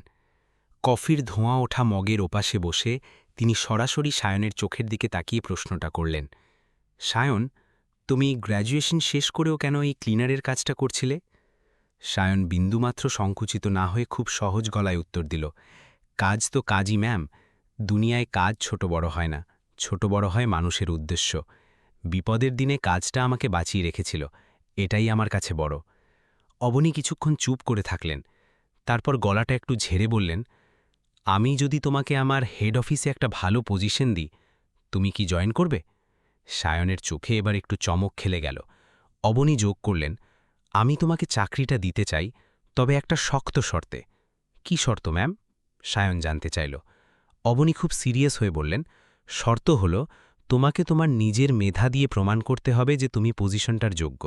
কফির ধোঁয়া ওঠা মগের ওপাশে বসে তিনি সরাসরি সায়নের চোখের দিকে তাকিয়ে প্রশ্নটা করলেন, সায়ন, তুমি গ্র্যাজুয়েশন শেষ করেও কেন এই ক্লিনারের কাজটা করছিলে? সায়ন বিন্দুমাত্র সংকুচিত না হয়ে খুব সহজ গলায় উত্তর দিল, কাজ তো কাজই ম্যাম, দুনিয়ায় কাজ ছোট বড় হয় না, ছোট বড় হয় মানুষের উদ্দেশ্য। বিপদের দিনে কাজটা আমাকে বাঁচিয়ে রেখেছিল, এটাই আমার কাছে বড়। অবনী কিছুক্ষণ চুপ করে থাকলেন, তারপর গলাটা একটু ঝেড়ে বললেন, আমি যদি তোমাকে আমার হেড অফিসে একটা ভালো পজিশন দিই, তুমি কি জয়েন করবে? সায়নের চোখে এবার একটু চমক খেলে গেল। অবনী যোগ করলেন, আমি তোমাকে চাকরিটা দিতে চাই, তবে একটা শক্ত শর্তে। কি শর্ত ম্যাম? সায়ন জানতে চাইল। অবনী খুব সিরিয়াস হয়ে বললেন, শর্ত হল তোমাকে তোমার নিজের মেধা দিয়ে প্রমাণ করতে হবে যে তুমি পজিশনটার যোগ্য।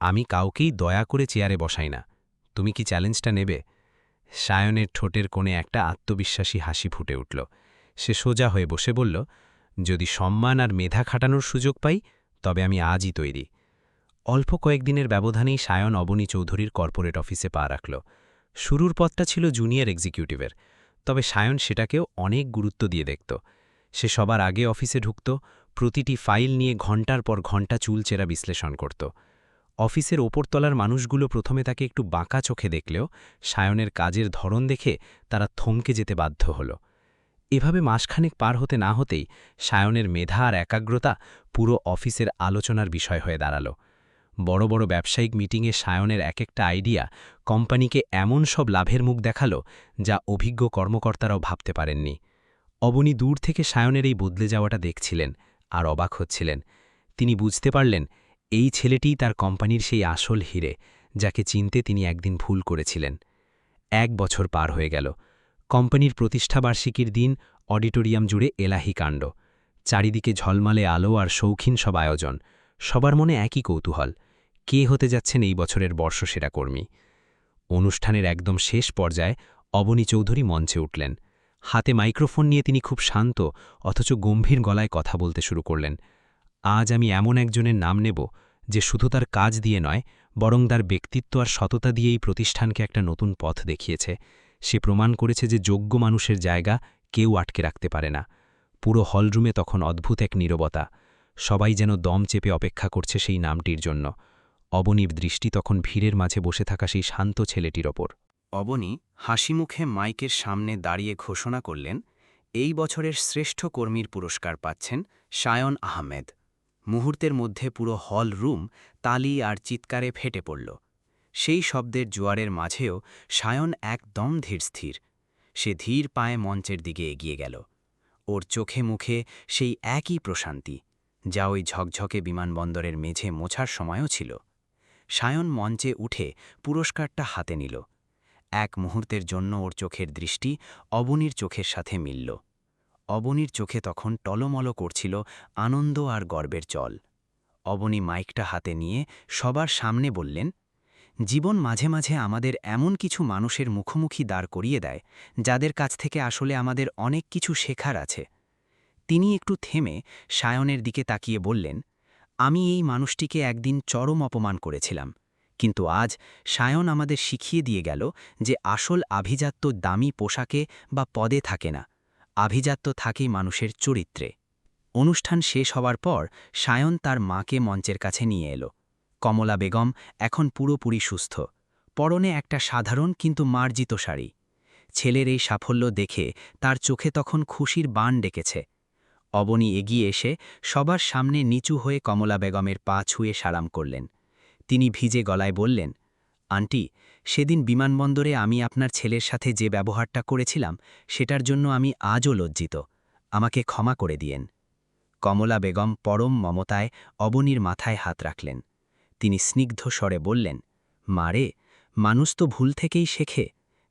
আমি কাউকেই দয়া করে চেয়ারে বসাই না। তুমি কি চ্যালেঞ্জটা নেবে? সায়নের ঠোঁটের কোণে একটা আত্মবিশ্বাসী হাসি ফুটে উঠল। সে সোজা হয়ে বসে বলল, যদি সম্মান আর মেধা খাটানোর সুযোগ পাই, তবে আমি আজই তৈরি। অল্প কয়েকদিনের ব্যবধানেই সায়ন অবনী চৌধুরীর কর্পোরেট অফিসে পা রাখল। শুরুর পথটা ছিল জুনিয়র এক্সিকিউটিভের, তবে সায়ন সেটাকেও অনেক গুরুত্ব দিয়ে দেখত। সে সবার আগে অফিসে ঢুকত, প্রতিটি ফাইল নিয়ে ঘণ্টার পর ঘণ্টা চুলচেরা বিশ্লেষণ করত। অফিসের ওপরতলার মানুষগুলো প্রথমে তাকে একটু বাঁকা চোখে দেখলেও সায়নের কাজের ধরন দেখে তারা থমকে যেতে বাধ্য হল। এভাবে মাসখানেক পার হতে না হতেই সায়নের মেধা আর একাগ্রতা পুরো অফিসের আলোচনার বিষয় হয়ে দাঁড়াল। বড় বড় ব্যবসায়িক মিটিংয়ে সায়নের এক একটা আইডিয়া কোম্পানিকে এমন সব লাভের মুখ দেখাল যা অভিজ্ঞ কর্মকর্তারাও ভাবতে পারেননি। অবনী দূর থেকে সায়নের এই বদলে যাওয়াটা দেখছিলেন আর অবাক হচ্ছিলেন। তিনি বুঝতে পারলেন, এই ছেলেটিই তার কোম্পানির সেই আসল হিরে, যাকে চিনতে তিনি একদিন ভুল করেছিলেন। 1 বছর পার হয়ে গেল। কোম্পানির প্রতিষ্ঠাবার্ষিকীর দিন অডিটোরিয়াম জুড়ে এলাহি কাণ্ড। চারিদিকে ঝলমালে আলো আর শৌখিন সব আয়োজন। সবার মনে একই কৌতূহল, কে হতে যাচ্ছেন এই বছরের বর্ষসেরা কর্মী। অনুষ্ঠানের একদম শেষ পর্যায়ে অবনী চৌধুরী মঞ্চে উঠলেন। হাতে মাইক্রোফোন নিয়ে তিনি খুব শান্ত অথচ গম্ভীর গলায় কথা বলতে শুরু করলেন। আজ আমি এমন একজনের নাম নেব যে শুধু তার কাজ দিয়ে নয়, বরং তার ব্যক্তিত্ব আর সততা দিয়ে এই প্রতিষ্ঠানকে একটা নতুন পথ দেখিয়েছে। সে প্রমাণ করেছে যে যোগ্য মানুষের জায়গা কেউ আটকে রাখতে পারে না। পুরো হলরুমে তখন অদ্ভুত এক নীরবতা। সবাই যেন দম চেপে অপেক্ষা করছে সেই নামটির জন্য। অবনীর দৃষ্টি তখন ভিড়ের মাঝে বসে থাকা সেই শান্ত ছেলেটির ওপর। অবনী হাসিমুখে মাইকের সামনে দাঁড়িয়ে ঘোষণা করলেন, এই বছরের শ্রেষ্ঠ কর্মীর পুরস্কার পাচ্ছেন সায়ন আহমেদ। মুহূর্তের মধ্যে পুরো হল রুম তালি আর চিৎকারে ফেটে পড়ল। সেই শব্দের জোয়ারের মাঝেও সায়ন একদম ধীরস্থির। সে ধীর পায়ে মঞ্চের দিকে এগিয়ে গেল। ওর চোখে মুখে সেই একই প্রশান্তি, যা ওই ঝকঝকে বিমানবন্দরের মেঝে মোছার সময়ও ছিল। সায়ন মঞ্চে উঠে পুরস্কারটা হাতে নিল। এক মুহূর্তের জন্য ওর চোখের দৃষ্টি অবনীর চোখের সাথে মিলল। অবনীর চোখে তখন টলমল করছিল আনন্দ আর গর্বের জল। অবনী মাইকটা হাতে নিয়ে সবার সামনে বললেন, জীবন মাঝে মাঝে আমাদের এমন কিছু মানুষের মুখোমুখি দাঁড় করিয়ে দেয়, যাদের কাছ থেকে আসলে আমাদের অনেক কিছু শেখার আছে। তিনি একটু থেমে সায়নের দিকে তাকিয়ে বললেন, আমি এই মানুষটিকে একদিন চরম অপমান করেছিলাম, কিন্তু আজ সায়ন আমাদের শিখিয়ে দিয়ে গেল যে আসল আভিজাত্য দামি পোশাকে বা পদে থাকে না, আভিজাত্য থাকে মানুষের চরিত্রে। অনুষ্ঠান শেষ হওয়ার পর সায়ন তার মাকে মঞ্চের কাছে নিয়ে এলো। কমলা বেগম এখন পুরোপুরি সুস্থ, পরনে একটা সাধারণ কিন্তু মার্জিত শাড়ি। ছেলের এই সাফল্য দেখে তার চোখে তখন খুশির বাণ ডেকেছে। অবনী এগিয়ে এসে সবার সামনে নিচু হয়ে কমলা বেগমের পা ছুঁয়ে সালাম করলেন। তিনি ভিজে গলায় বললেন, আন্টি, সেদিন বিমানবন্দরে আমি আপনার ছেলের সাথে যে ব্যবহারটা করেছিলাম সেটার জন্য আমি আজও লজ্জিত, আমাকে ক্ষমা করে দিয়েন। কমলা বেগম পরম মমতায় অবনীর মাথায় হাত রাখলেন। তিনি স্নিগ্ধ স্বরে বললেন, মারে, মানুষ তো ভুল থেকেই শেখে।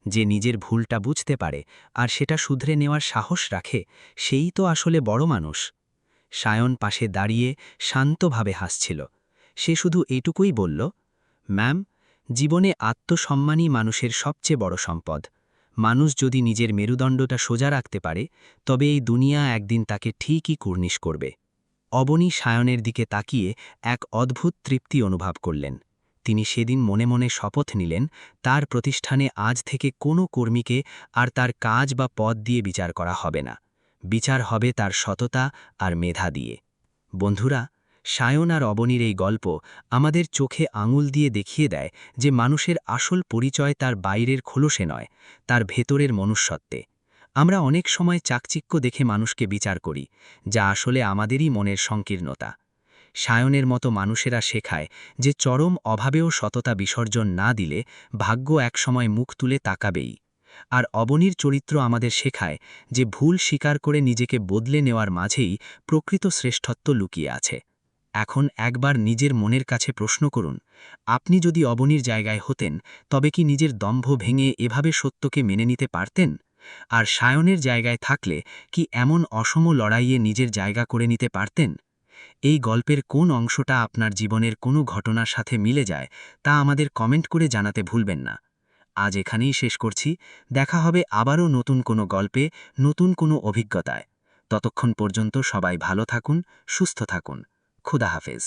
যে নিজের ভুলটা বুঝতে পারে আর সেটা শুধরে নেওয়ার সাহস রাখে, সেই তো আসলে বড় মানুষ। সায়ন পাশে দাঁড়িয়ে শান্তভাবে হাসছিল। সে শুধু এটুকুই বলল, ম্যাম, জীবনে আত্মসম্মানই মানুষের সবচেয়ে বড় সম্পদ। মানুষ যদি নিজের মেরুদণ্ডটা সোজা রাখতে পারে, তবে এই দুনিয়া একদিন তাকে ঠিকই কুর্নিশ করবে। অবনী সায়নের দিকে তাকিয়ে এক অদ্ভুত তৃপ্তি অনুভব করলেন। তিনি সেদিন মনে মনে শপথ নিলেন, তার প্রতিষ্ঠানে আজ থেকে কোনো কর্মীকে আর তার কাজ বা পদ দিয়ে বিচার করা হবে না, বিচার হবে তার সততা আর মেধা দিয়ে। বন্ধুরা, সায়ন আর অবনীর এই গল্প আমাদের চোখে আঙুল দিয়ে দেখিয়ে দেয় যে মানুষের আসল পরিচয় তার বাইরের খোলসে নয়, তার ভেতরের মনুষ্যত্বে। আমরা অনেক সময় চাকচিক্য দেখে মানুষকে বিচার করি, যা আসলে আমাদেরই মনের সংকীর্ণতা। সায়নের মতো মানুষেরা শেখায় যে চরম অভাবেও সততা বিসর্জন না দিলে ভাগ্য একসময় মুখ তুলে তাকাবেই। আর অবনীর চরিত্র আমাদের শেখায় যে ভুল স্বীকার করে নিজেকে বদলে নেওয়ার মাঝেই প্রকৃত শ্রেষ্ঠত্ব লুকিয়ে আছে। এখন একবার নিজের মনের কাছে প্রশ্ন করুন, আপনি যদি অবনীর জায়গায় হতেন, তবে কি নিজের দম্ভ ভেঙে এভাবে সত্যকে মেনে নিতে পারতেন? আর সায়নের জায়গায় থাকলে কি এমন অসম লড়াইয়ে নিজের জায়গা করে নিতে পারতেন? এই গল্পের কোন অংশটা আপনার জীবনের কোনো ঘটনার সাথে মিলে যায়, তা আমাদের কমেন্ট করে জানাতে ভুলবেন না। আজ এখানেই শেষ করছি। দেখা হবে আবারও নতুন কোনো গল্পে, নতুন কোনো অভিজ্ঞতায়। ততক্ষণ পর্যন্ত সবাই ভালো থাকুন, সুস্থ থাকুন। খুদা হাফেজ।